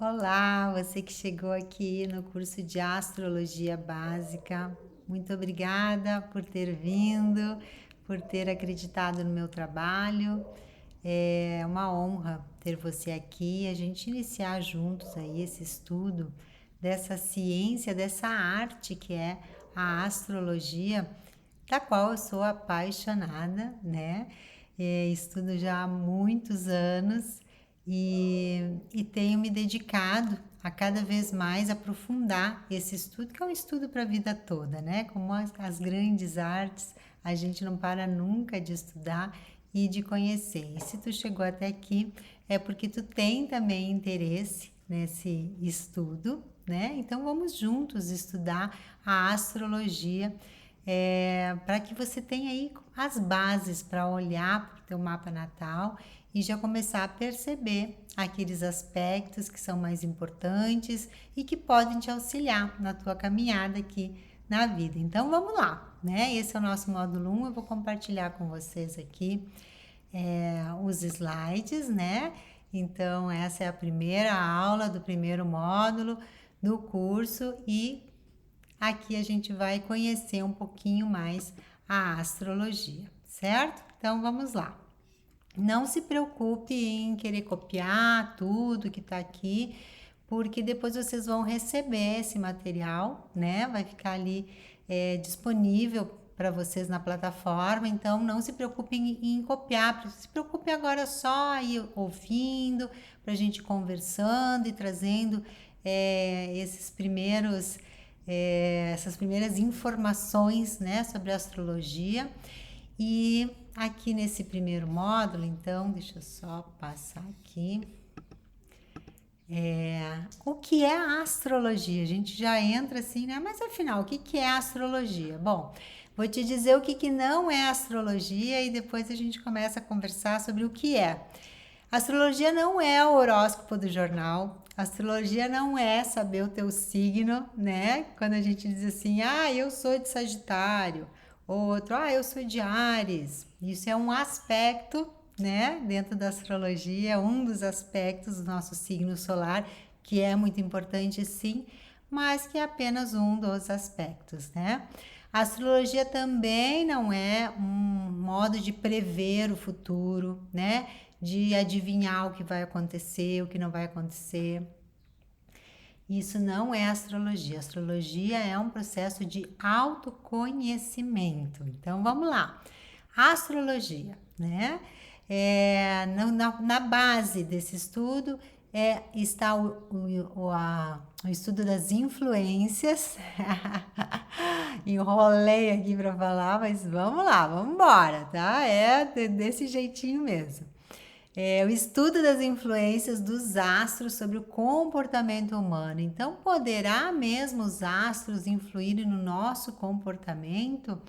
Olá, você que chegou aqui no curso de Astrologia Básica. Muito obrigada por ter vindo, por ter acreditado no meu trabalho. É uma honra ter você aqui e a gente iniciar juntos aí esse estudo dessa ciência, dessa arte que é a astrologia, da qual eu sou apaixonada, né? Estudo já há muitos anos e tenho me dedicado a cada vez mais aprofundar esse estudo, que é um estudo para a vida toda, né? Como as grandes artes, a gente não para nunca de estudar e de conhecer. E se tu chegou até aqui, é porque tu tem também interesse nesse estudo, né? Então vamos juntos estudar a astrologia para que você tenha aí as bases para olhar para o teu mapa natal e já começar a perceber aqueles aspectos que são mais importantes e que podem te auxiliar na tua caminhada aqui na vida. Então vamos lá, né? Esse é o nosso módulo 1, eu vou compartilhar com vocês aqui os slides, né? Então essa é a primeira aula do primeiro módulo do curso e aqui a gente vai conhecer um pouquinho mais a astrologia, certo? Então vamos lá. Não se preocupe em querer copiar tudo que está aqui, porque depois vocês vão receber esse material, né? Vai ficar ali disponível para vocês na plataforma, então não se preocupem em copiar, se preocupe agora só aí ouvindo, para a gente conversando e trazendo essas primeiras informações, né, sobre a astrologia. E aqui nesse primeiro módulo, então, deixa eu só passar aqui. O que é a astrologia? A gente já entra assim, né? Mas afinal, o que é a astrologia? Bom, vou te dizer o que não é astrologia e depois a gente começa a conversar sobre o que é. Astrologia não é o horóscopo do jornal. Astrologia não é saber o teu signo, né? Quando a gente diz assim, eu sou de Sagitário, outro, eu sou de Áries. Isso é um aspecto, né? Dentro da astrologia, um dos aspectos do nosso signo solar, que é muito importante, sim, mas que é apenas um dos aspectos, né? A astrologia também não é um modo de prever o futuro, né? De adivinhar o que vai acontecer, o que não vai acontecer. Isso não é astrologia. Astrologia é um processo de autoconhecimento. Então vamos lá. Astrologia, né? Na base desse estudo está o estudo das influências. Enrolei aqui para falar, mas vamos lá, vamos embora, tá? É desse jeitinho mesmo. O estudo das influências dos astros sobre o comportamento humano. Então, poderá mesmo os astros influírem no nosso comportamento?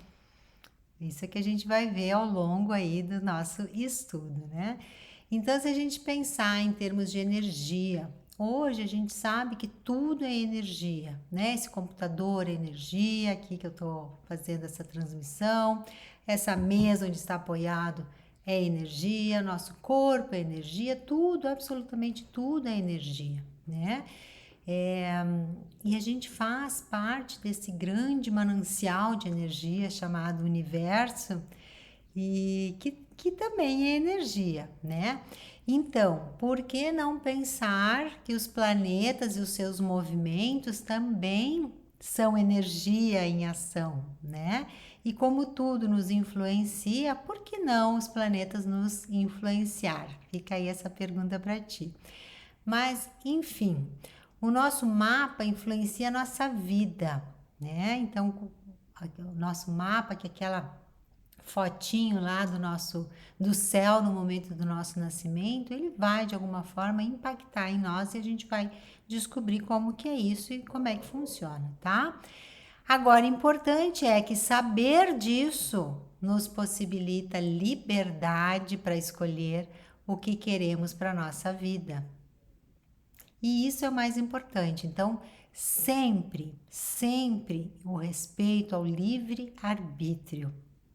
Isso é que a gente vai ver ao longo aí do nosso estudo, né? Então, se a gente pensar em termos de energia, hoje a gente sabe que tudo é energia, né? Esse computador é energia, aqui que eu estou fazendo essa transmissão, essa mesa onde está apoiado é energia, nosso corpo é energia, tudo, absolutamente tudo é energia, né? E a gente faz parte desse grande manancial de energia chamado universo e que também é energia, né? Então, por que não pensar que os planetas e os seus movimentos também são energia em ação, né? E como tudo nos influencia, por que não os planetas nos influenciar? Fica aí essa pergunta para ti. Mas, enfim, o nosso mapa influencia a nossa vida, né? Então, o nosso mapa, que é aquela fotinho lá do céu no momento do nosso nascimento, ele vai de alguma forma impactar em nós e a gente vai descobrir como que é isso e como é que funciona, tá? Agora, importante é que saber disso nos possibilita liberdade para escolher o que queremos para nossa vida. E isso é o mais importante. Então, sempre o respeito ao livre arbítrio.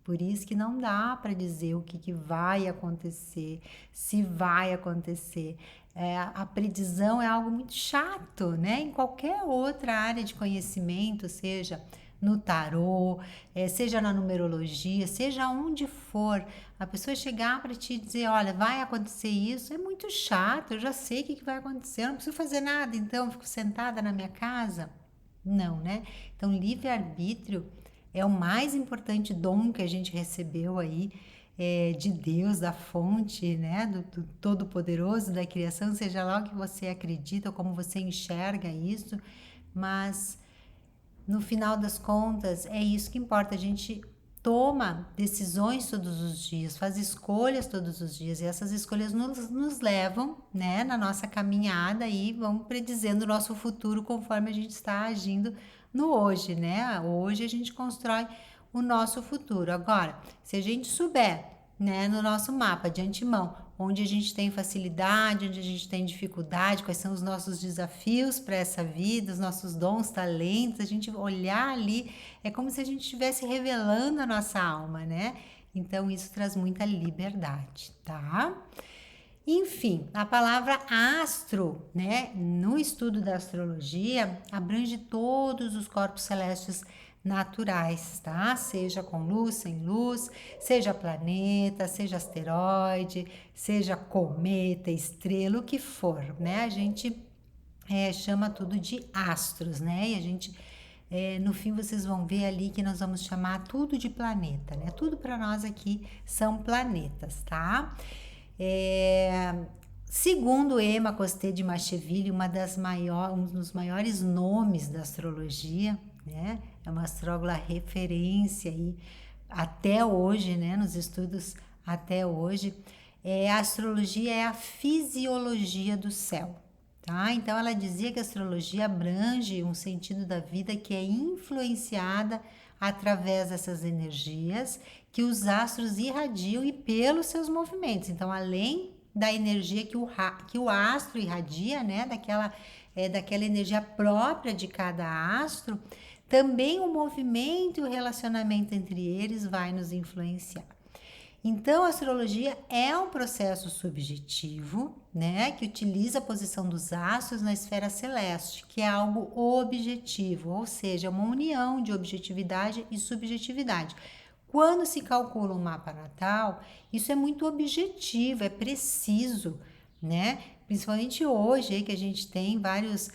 Por isso que não dá para dizer o que vai acontecer, se vai acontecer. a predição é algo muito chato, né? Em qualquer outra área de conhecimento, seja no tarô, seja na numerologia, seja onde for, a pessoa chegar para ti e dizer, olha, vai acontecer isso, é muito chato, eu já sei o que vai acontecer, eu não preciso fazer nada, então eu fico sentada na minha casa. Não, né? Então, livre-arbítrio é o mais importante dom que a gente recebeu aí de Deus, da fonte, né? Do Todo-Poderoso, da criação, seja lá o que você acredita ou como você enxerga isso, mas no final das contas é isso que importa. A gente toma decisões todos os dias, faz escolhas todos os dias, e essas escolhas nos levam, né, na nossa caminhada e vão predizendo o nosso futuro conforme a gente está agindo no hoje, né? Hoje a gente constrói o nosso futuro. Agora, se a gente souber, né, no nosso mapa de antemão, onde a gente tem facilidade, onde a gente tem dificuldade, quais são os nossos desafios para essa vida, os nossos dons, talentos, a gente olhar ali, é como se a gente estivesse revelando a nossa alma, né? Então isso traz muita liberdade, tá? Enfim, a palavra astro, né, no estudo da astrologia, abrange todos os corpos celestes naturais, tá? Seja com luz, sem luz, seja planeta, seja asteroide, seja cometa, estrela, o que for, né? A gente chama tudo de astros, né? E a gente, no fim, vocês vão ver ali que nós vamos chamar tudo de planeta, né? Tudo para nós aqui são planetas, tá? Segundo Emma Costé de Macheville, um dos maiores nomes da astrologia, né? É uma astróloga referência aí até hoje, né? Nos estudos até hoje. A astrologia é a fisiologia do céu, tá? Então ela dizia que a astrologia abrange um sentido da vida que é influenciada através dessas energias que os astros irradiam e pelos seus movimentos. Então, além da energia que o astro irradia, né, daquela energia própria de cada astro, também o movimento e o relacionamento entre eles vai nos influenciar. Então, a astrologia é um processo subjetivo, né, que utiliza a posição dos astros na esfera celeste, que é algo objetivo, ou seja, uma união de objetividade e subjetividade. Quando se calcula um mapa natal, isso é muito objetivo, é preciso, né? Principalmente hoje, que a gente tem vários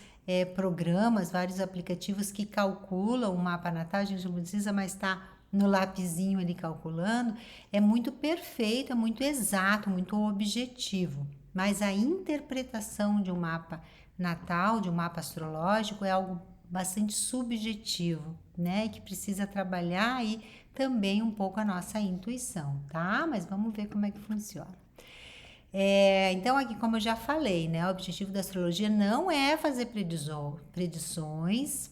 programas, vários aplicativos que calculam o mapa natal, a gente não precisa mais estar no lapisinho ali calculando, é muito perfeito, é muito exato, muito objetivo. Mas a interpretação de um mapa natal, de um mapa astrológico, é algo bastante subjetivo, né? Que precisa trabalhar aí também um pouco a nossa intuição, tá? Mas vamos ver como é que funciona. Então, aqui, como eu já falei, né? O objetivo da astrologia não é fazer predições,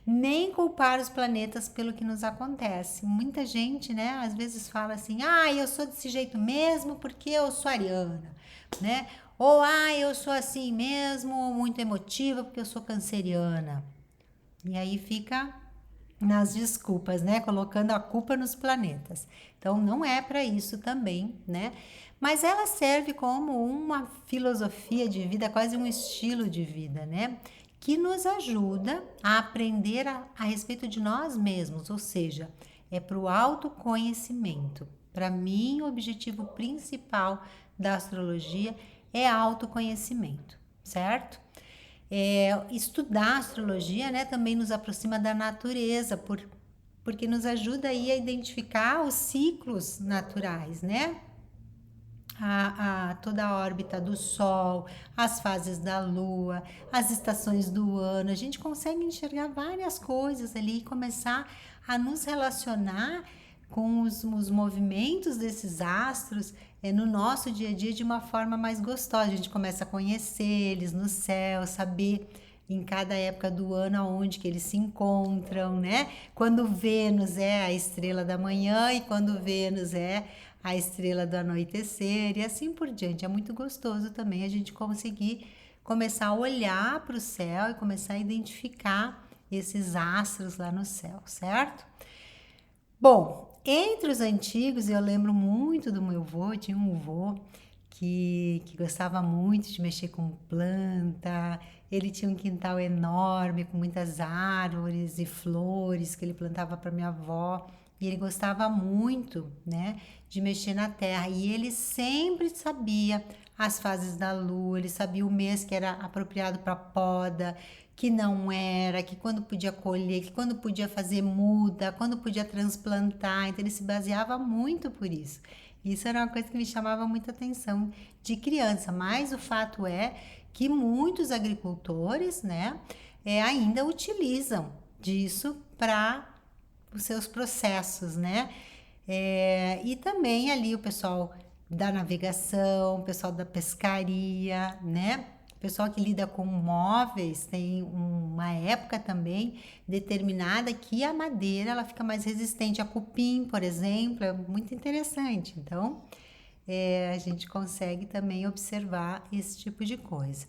nem culpar os planetas pelo que nos acontece. Muita gente, né, às vezes fala assim, eu sou desse jeito mesmo porque eu sou ariana, né? Ou, eu sou assim mesmo, muito emotiva porque eu sou canceriana. E aí fica nas desculpas, né? Colocando a culpa nos planetas. Então, não é para isso também, né? Mas ela serve como uma filosofia de vida, quase um estilo de vida, né? Que nos ajuda a aprender a respeito de nós mesmos, ou seja, é para o autoconhecimento. Para mim, o objetivo principal da astrologia é autoconhecimento, certo? Estudar astrologia, né, também nos aproxima da natureza, porque nos ajuda aí a identificar os ciclos naturais, né? Toda a órbita do Sol, as fases da Lua, as estações do ano. A gente consegue enxergar várias coisas ali e começar a nos relacionar com os movimentos desses astros no nosso dia a dia de uma forma mais gostosa. A gente começa a conhecer eles no céu, saber em cada época do ano aonde que eles se encontram, né? Quando Vênus é a estrela da manhã e quando Vênus é a estrela do anoitecer e assim por diante. É muito gostoso também a gente conseguir começar a olhar para o céu e começar a identificar esses astros lá no céu, certo? Bom, entre os antigos, eu lembro muito do meu avô, tinha um avô que gostava muito de mexer com planta. Ele tinha um quintal enorme com muitas árvores e flores que ele plantava para minha avó. E ele gostava muito, né, de mexer na terra. E ele sempre sabia as fases da lua, ele sabia o mês que era apropriado para poda, que não era, que quando podia colher, que quando podia fazer muda, quando podia transplantar. Então ele se baseava muito por isso. Isso era uma coisa que me chamava muita atenção de criança, mas o fato é que muitos agricultores, né, ainda utilizam disso para os seus processos, né? E também ali o pessoal da navegação, o pessoal da pescaria, né? O pessoal que lida com móveis tem uma época também determinada que a madeira ela fica mais resistente a cupim, por exemplo, é muito interessante. Então, a gente consegue também observar esse tipo de coisa.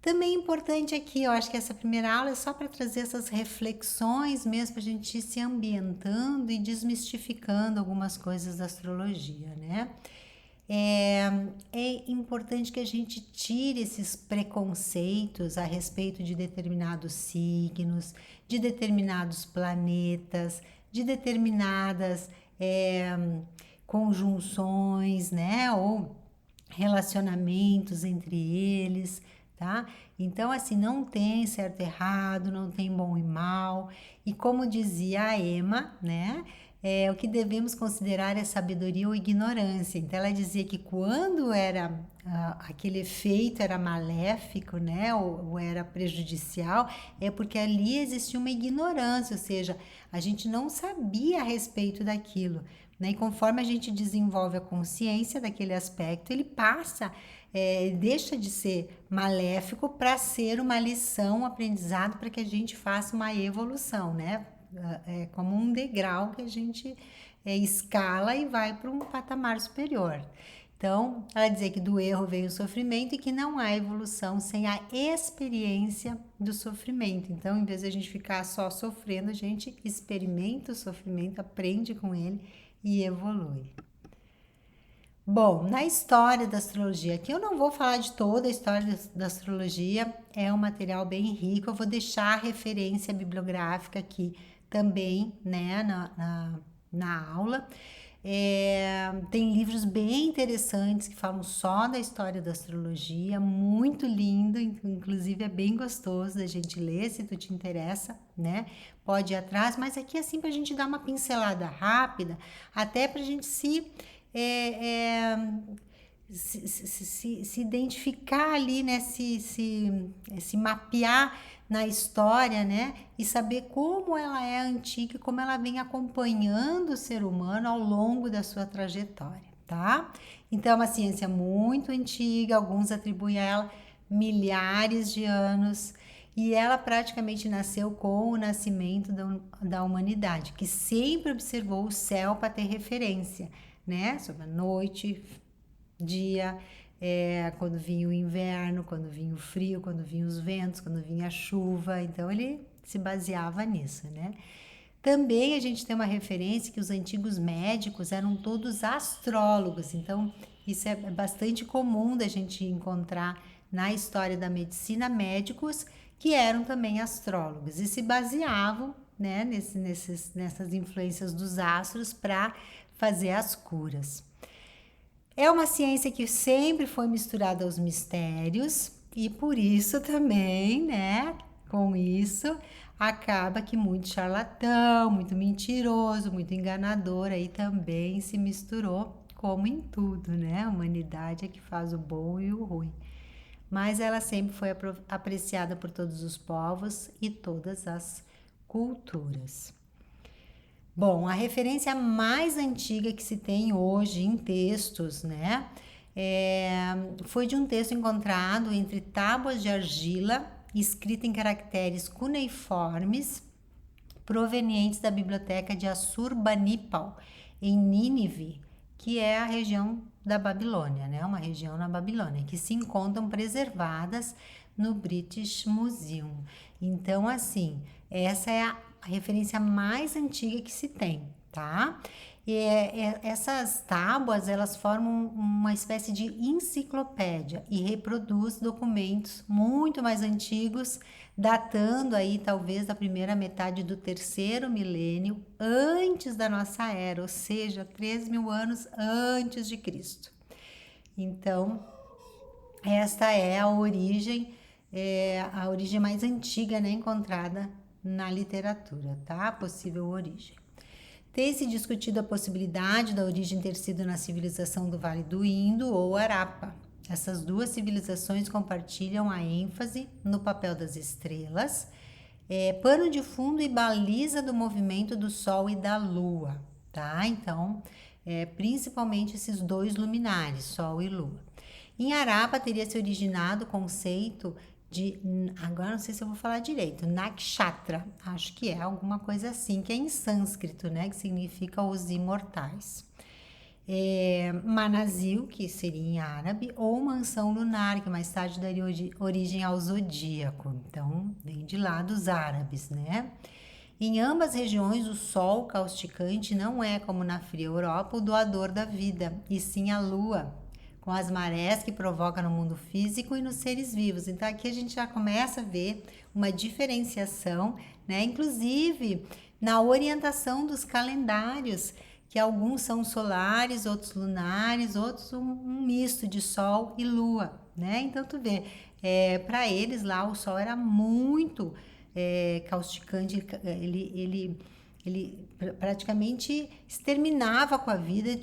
Também importante aqui, eu acho que essa primeira aula é só para trazer essas reflexões mesmo, para a gente ir se ambientando e desmistificando algumas coisas da astrologia, né? É importante que a gente tire esses preconceitos a respeito de determinados signos, de determinados planetas, de determinadas conjunções, né? Ou relacionamentos entre eles, tá? Então, assim, não tem certo e errado, não tem bom e mal. E como dizia a Emma, né? O que devemos considerar é sabedoria ou ignorância. Então, ela dizia que quando era aquele efeito era maléfico, né? Ou era prejudicial, é porque ali existia uma ignorância, ou seja, a gente não sabia a respeito daquilo. Né? E conforme a gente desenvolve a consciência daquele aspecto, ele passa, deixa de ser maléfico para ser uma lição, um aprendizado para que a gente faça uma evolução, né? É como um degrau que a gente escala e vai para um patamar superior. Então, ela dizia que do erro vem o sofrimento e que não há evolução sem a experiência do sofrimento. Então, em vez de a gente ficar só sofrendo, a gente experimenta o sofrimento, aprende com ele e evolui. Bom, na história da astrologia, aqui eu não vou falar de toda a história da astrologia, é um material bem rico, eu vou deixar a referência bibliográfica aqui também, né, na aula. Tem livros bem interessantes que falam só da história da astrologia, muito lindo, inclusive é bem gostoso da gente ler, se tu te interessa, né? Pode ir atrás, mas aqui é assim para a gente dar uma pincelada rápida, até para a gente se identificar ali, né? Se mapear na história, né? E saber como ela é antiga e como ela vem acompanhando o ser humano ao longo da sua trajetória, tá? Então, é uma ciência muito antiga, alguns atribuem a ela milhares de anos, e ela praticamente nasceu com o nascimento da humanidade, que sempre observou o céu para ter referência, né? Sobre a noite, dia, quando vinha o inverno, quando vinha o frio, quando vinha os ventos, quando vinha a chuva. Então ele se baseava nisso, né? Também a gente tem uma referência que os antigos médicos eram todos astrólogos. Então isso é bastante comum da gente encontrar na história da medicina médicos que eram também astrólogos e se baseavam, né, nessas influências dos astros para fazer as curas. É uma ciência que sempre foi misturada aos mistérios e por isso também, né, com isso, acaba que muito charlatão, muito mentiroso, muito enganador aí também se misturou, como em tudo, né? A humanidade é que faz o bom e o ruim. Mas ela sempre foi apreciada por todos os povos e todas as culturas. Bom, a referência mais antiga que se tem hoje em textos, né, foi de um texto encontrado entre tábuas de argila, escrita em caracteres cuneiformes, provenientes da biblioteca de Assurbanipal, em Nínive, que é a região da Babilônia, né, uma região na Babilônia, que se encontram preservadas no British Museum. Então, assim, essa é a referência mais antiga que se tem, tá? Essas tábuas, elas formam uma espécie de enciclopédia e reproduz documentos muito mais antigos, datando aí talvez da primeira metade do terceiro milênio antes da nossa era, ou seja, 3.000 anos antes de Cristo. Então, esta é a origem mais antiga, né, encontrada na literatura, tá? A possível origem. Tem-se discutido a possibilidade da origem ter sido na civilização do Vale do Indo ou Harappa. Essas duas civilizações compartilham a ênfase no papel das estrelas, pano de fundo e baliza do movimento do Sol e da Lua, tá? Então, principalmente esses dois luminares, Sol e Lua. Em Harappa teria se originado o conceito de, agora não sei se eu vou falar direito, Nakshatra, acho que é alguma coisa assim, que é em sânscrito, né, que significa os imortais. Manazil, que seria em árabe, ou mansão lunar, que mais tarde daria origem ao zodíaco, então vem de lá dos árabes, né? Em ambas regiões, o Sol causticante não é, como na fria Europa, o doador da vida, e sim a Lua, com as marés que provoca no mundo físico e nos seres vivos. Então aqui a gente já começa a ver uma diferenciação, né? Inclusive na orientação dos calendários, que alguns são solares, outros lunares, outros um misto de Sol e Lua, né? Então tu vê, para eles lá o Sol era muito causticante, ele praticamente exterminava com a vida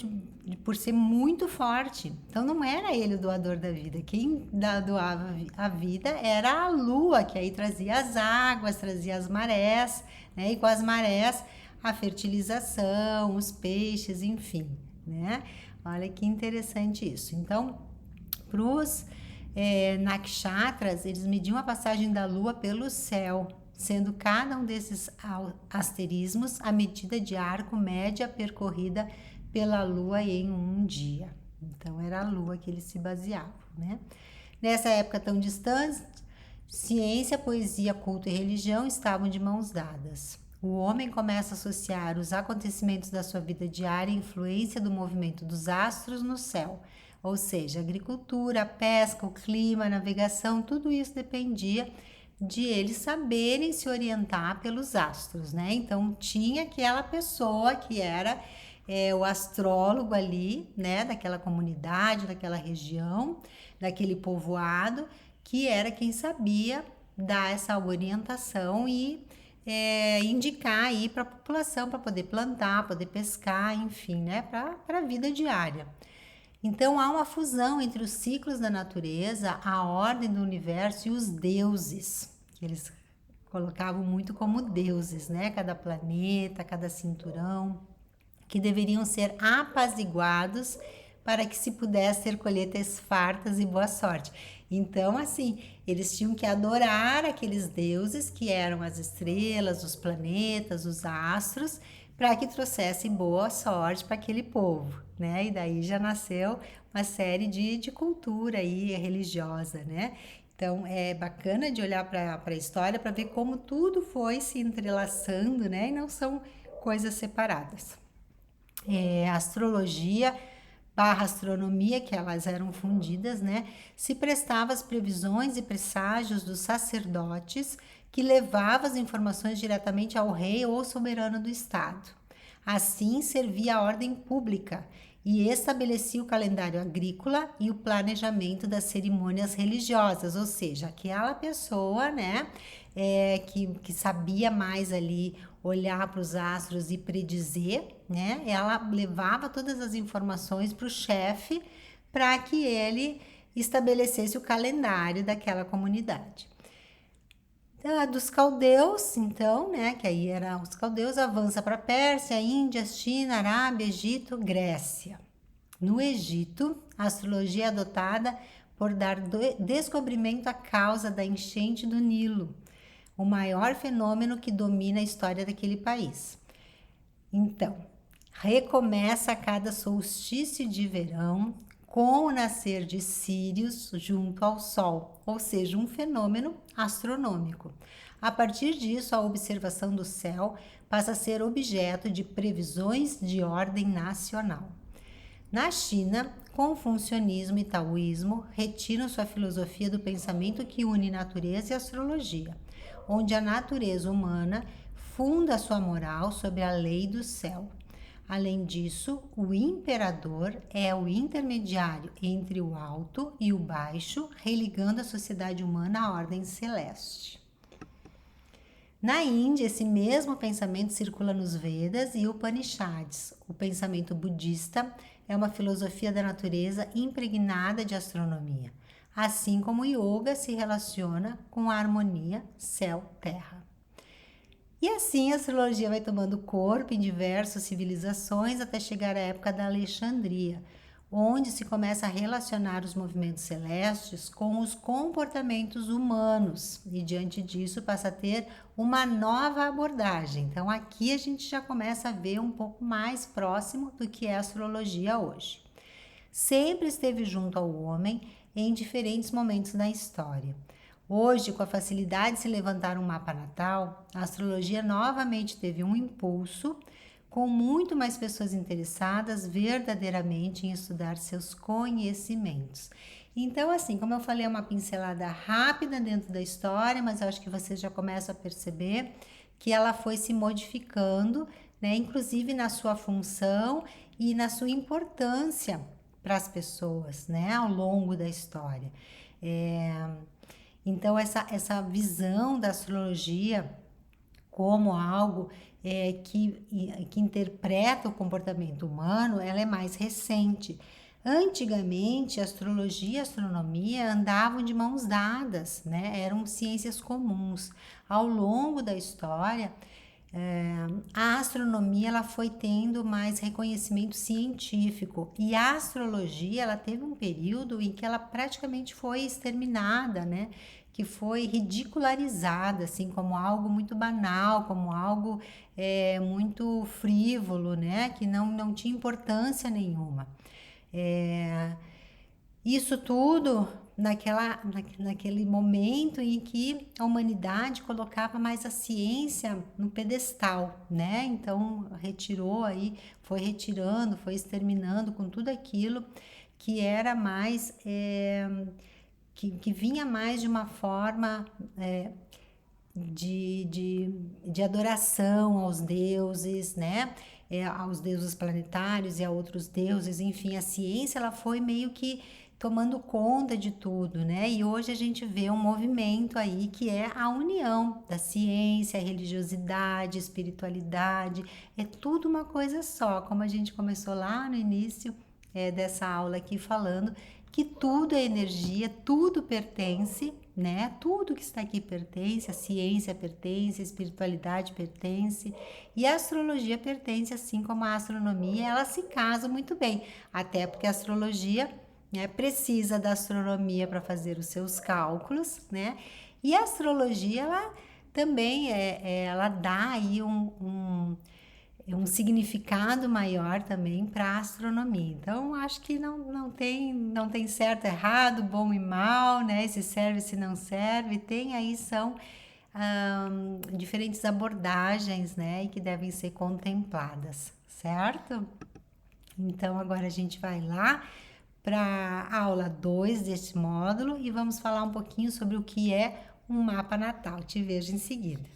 por ser muito forte. Então não era ele o doador da vida. Quem doava a vida era a lua, que aí trazia as águas, trazia as marés, né? E com as marés a fertilização, os peixes, enfim, né? Olha que interessante isso. Então, para os nakshatras, eles mediam a passagem da lua pelo céu, sendo cada um desses asterismos a medida de arco média percorrida pela Lua em um dia. Então, era a Lua que eles se baseavam, né? Nessa época tão distante, ciência, poesia, culto e religião estavam de mãos dadas. O homem começa a associar os acontecimentos da sua vida diária à influência do movimento dos astros no céu, ou seja, a agricultura, a pesca, o clima, a navegação, tudo isso dependia de eles saberem se orientar pelos astros, né? Então tinha aquela pessoa que era o astrólogo ali, né? Daquela comunidade, daquela região, daquele povoado, que era quem sabia dar essa orientação e indicar aí para a população para poder plantar, poder pescar, enfim, né? Para a vida diária. Então há uma fusão entre os ciclos da natureza, a ordem do universo e os deuses, que eles colocavam muito como deuses, né? Cada planeta, cada cinturão, que deveriam ser apaziguados para que se pudesse ter colheitas fartas e boa sorte. Então, assim, eles tinham que adorar aqueles deuses que eram as estrelas, os planetas, os astros, para que trouxesse boa sorte para aquele povo, né? E daí já nasceu uma série de cultura aí religiosa, né? Então é bacana de olhar para a história para ver como tudo foi se entrelaçando, né? E não são coisas separadas. Astrologia barra astronomia, que elas eram fundidas, né? Se prestava às previsões e presságios dos sacerdotes que levava as informações diretamente ao rei ou soberano do estado. Assim, servia a ordem pública e estabelecia o calendário agrícola e o planejamento das cerimônias religiosas, ou seja, aquela pessoa, né, que sabia mais ali olhar para os astros e predizer, né, ela levava todas as informações para o chefe para que ele estabelecesse o calendário daquela comunidade. Dos caldeus, então, né, que aí eram os caldeus, avança para Pérsia, Índia, China, Arábia, Egito, Grécia. No Egito, a astrologia é adotada por dar descobrimento à causa da enchente do Nilo, o maior fenômeno que domina a história daquele país. Então, recomeça a cada solstício de verão, com o nascer de Sírius junto ao Sol, ou seja, um fenômeno astronômico. A partir disso, a observação do céu passa a ser objeto de previsões de ordem nacional. Na China, confucionismo e taoísmo retiram sua filosofia do pensamento que une natureza e astrologia, onde a natureza humana funda sua moral sobre a lei do céu. Além disso, o imperador é o intermediário entre o alto e o baixo, religando a sociedade humana à ordem celeste. Na Índia, esse mesmo pensamento circula nos Vedas e Upanishads. O pensamento budista é uma filosofia da natureza impregnada de astronomia, assim como o yoga se relaciona com a harmonia céu-terra. E assim a astrologia vai tomando corpo em diversas civilizações até chegar à época da Alexandria, onde se começa a relacionar os movimentos celestes com os comportamentos humanos e diante disso passa a ter uma nova abordagem. Então aqui a gente já começa a ver um pouco mais próximo do que é a astrologia hoje. Sempre esteve junto ao homem em diferentes momentos da história. Hoje, com a facilidade de se levantar um mapa natal, a astrologia novamente teve um impulso, com muito mais pessoas interessadas verdadeiramente em estudar seus conhecimentos. Então, assim, como eu falei, é uma pincelada rápida dentro da história, mas eu acho que vocês já começam a perceber que ela foi se modificando, né, inclusive na sua função e na sua importância para as pessoas, né, ao longo da história. Então, essa visão da astrologia como algo que interpreta o comportamento humano, ela é mais recente. Antigamente, astrologia e astronomia andavam de mãos dadas, né? Eram ciências comuns. Ao longo da história, a astronomia ela foi tendo mais reconhecimento científico e a astrologia ela teve um período em que ela praticamente foi exterminada, né? Que foi ridicularizada, assim, como algo muito banal, como algo muito frívolo, né? Que não tinha importância nenhuma. Isso tudo naquele momento em que a humanidade colocava mais a ciência no pedestal, né? Então foi retirando, foi exterminando com tudo aquilo que era mais, que vinha mais de uma forma de adoração aos deuses, né? Aos deuses planetários e a outros deuses, enfim, a ciência ela foi meio que tomando conta de tudo, né? E hoje a gente vê um movimento aí que é a união da ciência, religiosidade, espiritualidade, é tudo uma coisa só, como a gente começou lá no início dessa aula aqui falando que tudo é energia, tudo pertence, né? Tudo que está aqui pertence, a ciência pertence, a espiritualidade pertence e a astrologia pertence, assim como a astronomia, ela se casa muito bem, até porque a astrologia precisa da astronomia para fazer os seus cálculos, né? E a astrologia, ela também ela dá aí um significado maior também para a astronomia. Então, acho que não tem certo, errado, bom e mal, né? Se serve, se não serve. Tem aí, são diferentes abordagens, né? E que devem ser contempladas, certo? Então, agora a gente vai lá para a aula 2 deste módulo e vamos falar um pouquinho sobre o que é um mapa natal. Te vejo em seguida.